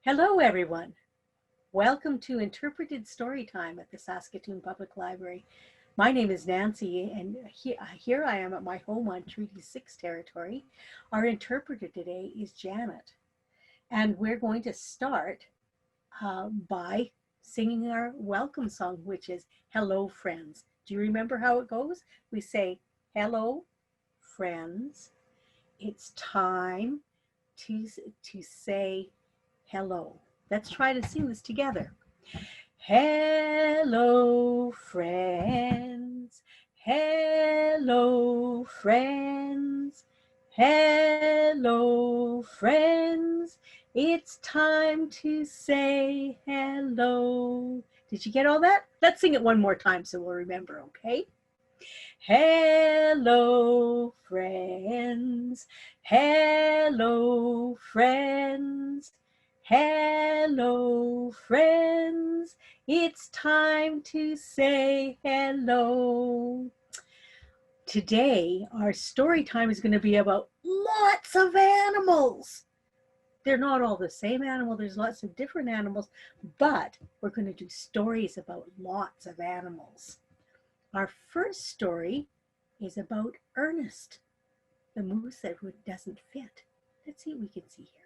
Hello, everyone. Welcome to Interpreted Storytime at the Saskatoon Public Library. My name is Nancy, and here I am at my home on Treaty 6 territory. Our interpreter today is Janet, and we're going to start by singing our welcome song, which is Hello, Friends. Do you remember how it goes? We say, hello, friends. It's time to say hello. Let's try to sing this together. Hello, friends. Hello, friends. Hello, friends. It's time to say hello. Did you get all that? Let's sing it one more time so we'll remember, okay? Hello, friends. Hello, friends. Hello, friends. It's time to say hello. Today, our story time is going to be about lots of animals. They're not all the same animal. There's lots of different animals, but we're going to do stories about lots of animals. Our first story is about Ernest, the moose that doesn't fit. Let's see what we can see here.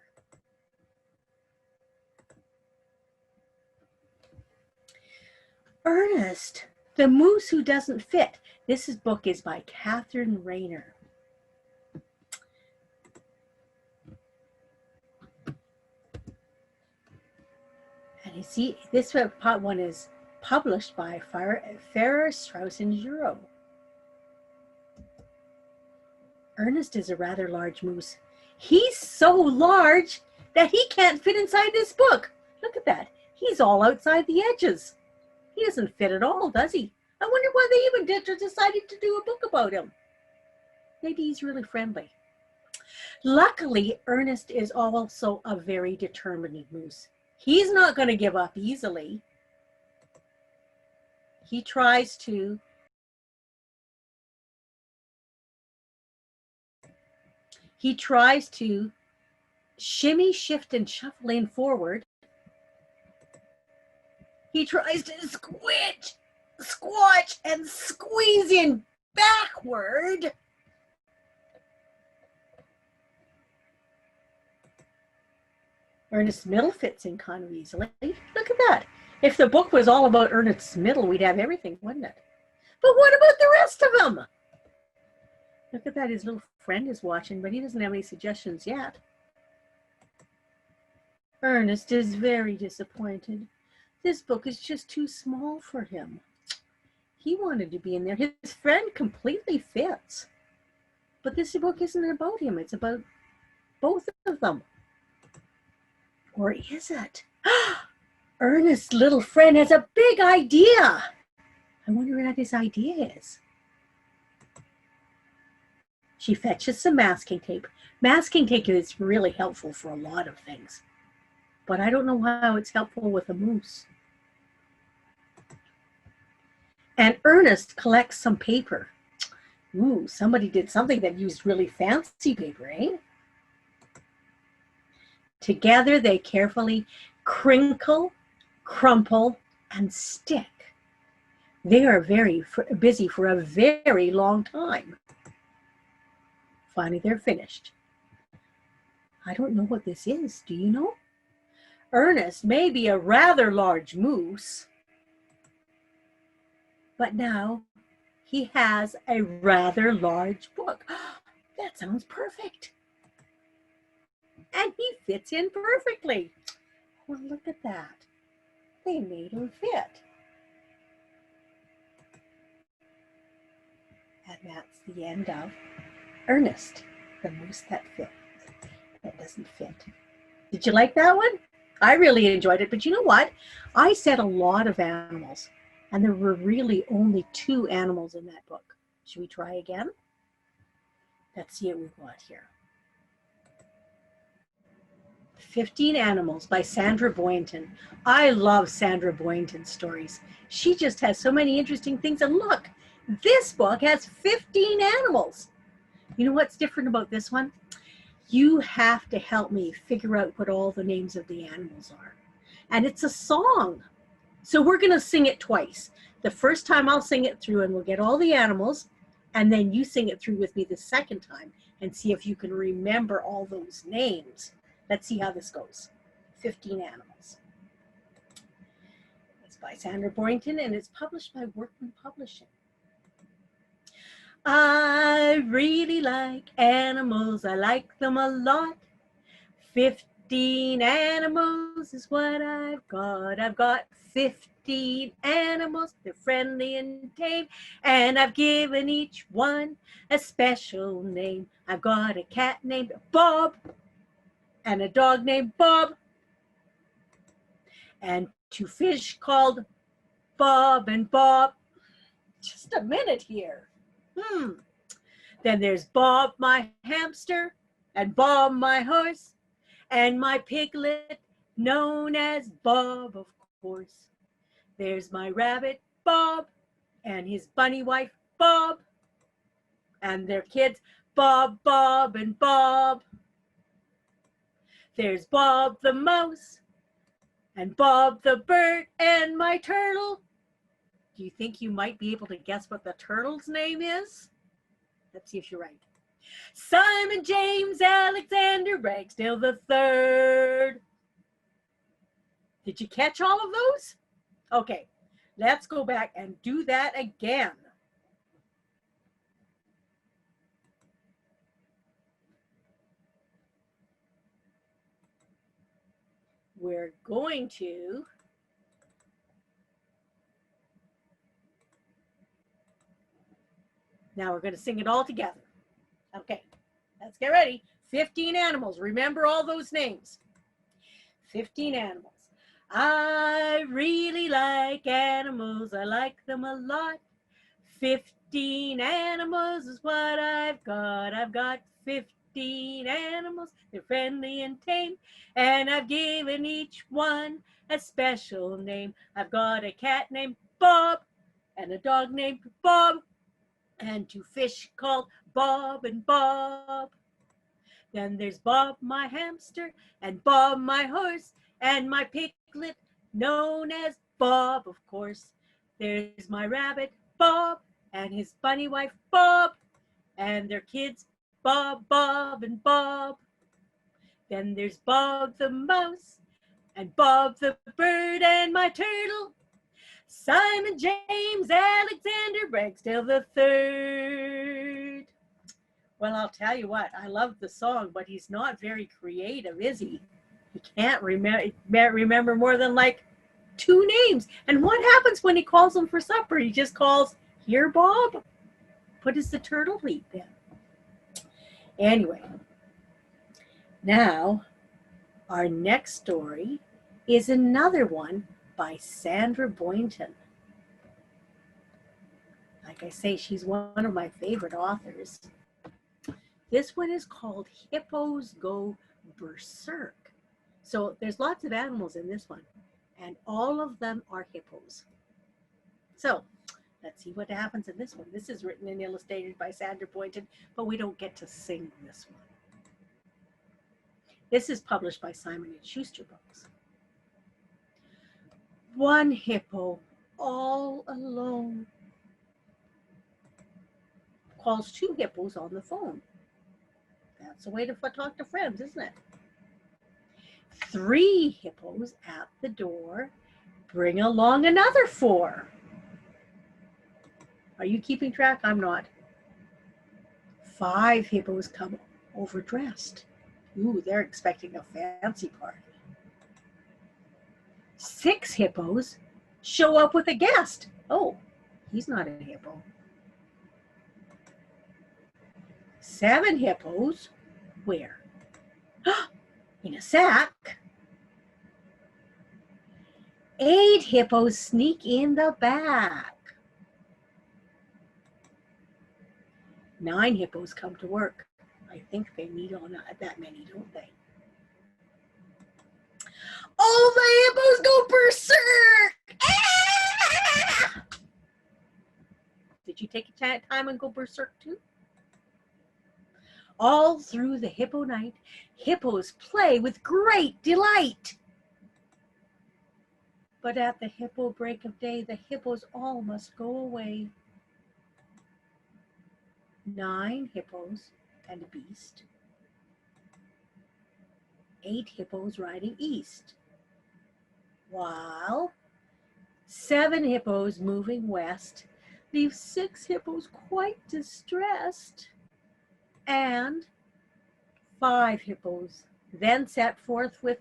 Ernest, the moose who doesn't fit. This book is by Catherine Rayner. And you see, this one is published by Farrar, Straus and Giroux. Ernest is a rather large moose. He's so large that he can't fit inside this book. Look at that. He's all outside the edges. He doesn't fit at all, does he? I wonder why they even decided to do a book about him. Maybe he's really friendly. Luckily, Ernest is also a very determined moose. He's not going to give up easily. He tries to shimmy, shift, and shuffle in forward. He tries to squatch, and squeeze in backward. Ernest's middle fits in kind of easily. Look at that. If the book was all about Ernest's middle, we'd have everything, wouldn't it? But what about the rest of them? Look at that. His little friend is watching, but he doesn't have any suggestions yet. Ernest is very disappointed. This book is just too small for him. He wanted to be in there. His friend completely fits. But this book isn't about him. It's about both of them. Or is it? Ernest's little friend has a big idea. I wonder what his idea is. She fetches some masking tape. Masking tape is really helpful for a lot of things. But I don't know how it's helpful with a moose. And Ernest collects some paper. Ooh, somebody did something that used really fancy paper, eh? Together they carefully crinkle, crumple, and stick. They are very busy for a very long time. Finally, they're finished. I don't know what this is. Do you know? Ernest may be a rather large moose, but now he has a rather large book. That sounds perfect. And he fits in perfectly. Well, look at that. They made him fit. And that's the end of Ernest, the moose that doesn't fit. Did you like that one? I really enjoyed it, but you know what? I said a lot of animals, and there were really only 2 animals in that book. Should we try again? Let's see what we've got here. 15 Animals by Sandra Boynton. I love Sandra Boynton's stories. She just has so many interesting things. And look, this book has 15 animals. You know what's different about this one? You have to help me figure out what all the names of the animals are. And it's a song. So we're going to sing it twice. The first time I'll sing it through and we'll get all the animals, and then you sing it through with me the second time and see if you can remember all those names. Let's see how this goes. 15 animals. It's by Sandra Boynton and it's published by Workman Publishing. I really like animals. I like them a lot. 15 animals is what I've got. I've got 15 animals. They're friendly and tame, and I've given each one a special name. I've got a cat named Bob, and a dog named Bob, and 2 fish called Bob and Bob. Just a minute here. Then there's Bob, my hamster, and Bob, my horse, and my piglet, known as Bob, of course. There's my rabbit, Bob, and his bunny wife, Bob, and their kids, Bob, Bob, and Bob. There's Bob the mouse, and Bob the bird, and my turtle. Do you think you might be able to guess what the turtle's name is? Let's see if you're right. Simon James Alexander Ragsdale III. Did you catch all of those? Okay, let's go back and do that again. We're going to now we're going to sing it all together. Okay, let's get ready. 15 animals. Remember all those names. 15 animals. I really like animals. I like them a lot. 15 animals is what I've got. I've got 15 animals. They're friendly and tame, and I've given each one a special name. I've got a cat named Bob, and a dog named Bob, and 2 fish called Bob and Bob. Then there's Bob, my hamster, and Bob, my horse, and my piglet, known as Bob, of course. There's my rabbit, Bob, and his bunny wife, Bob, and their kids, Bob, Bob, and Bob. Then there's Bob the mouse, and Bob the bird, and my turtle, Simon James Alexander Ragsdale III. Well, I'll tell you what, I love the song, but he's not very creative, is he? He can't remember more than like 2 names. And what happens when he calls them for supper? He just calls, "Here, Bob." What does the turtle eat then? Anyway, now our next story is another one by Sandra Boynton. Like I say, she's one of my favorite authors. This one is called Hippos Go Berserk. So there's lots of animals in this one, and all of them are hippos. So let's see what happens in this one. This is written and illustrated by Sandra Boynton, but we don't get to sing this one. This is published by Simon & Schuster Books. One hippo, all alone, calls 2 hippos on the phone. That's a way to talk to friends, isn't it? 3 hippos at the door bring along another 4. Are you keeping track? I'm not. 5 hippos come overdressed. Ooh, they're expecting a fancy party. 6 hippos show up with a guest. Oh, he's not a hippo. 7 hippos, where? In a sack. 8 hippos sneak in the back. 9 hippos come to work. I think they need on that many, don't they? All the hippos go berserk! Ah! Did you take a time and go berserk too? All through the hippo night, hippos play with great delight. But at the hippo break of day, the hippos all must go away. 9 hippos and a beast, 8 hippos riding east, while 7 hippos moving west leave 6 hippos quite distressed, and 5 hippos then set forth with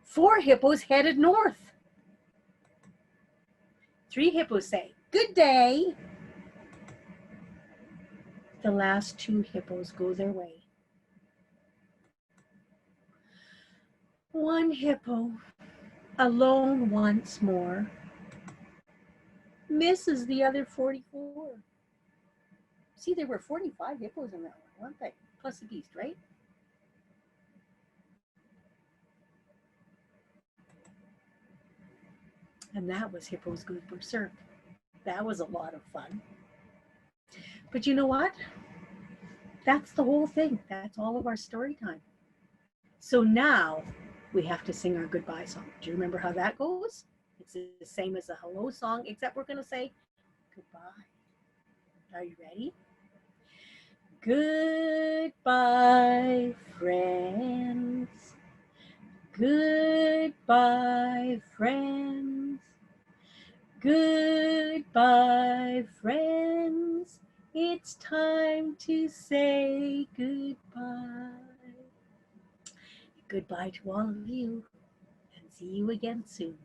4 hippos headed north. 3 hippos say, "Good day." The last 2 hippos go their way. 1 hippo, alone once more, misses the other 44. See, there were 45 hippos in that one, weren't they? Plus the beast, right? And that was Hippos Go Berserk. That was a lot of fun. But you know what? That's the whole thing. That's all of our story time. So now we have to sing our goodbye song. Do you remember how that goes? It's the same as a hello song, except we're going to say goodbye. Are you ready? Goodbye, friends. Goodbye, friends. Goodbye, friends. It's time to say goodbye. Goodbye to all of you, and see you again soon.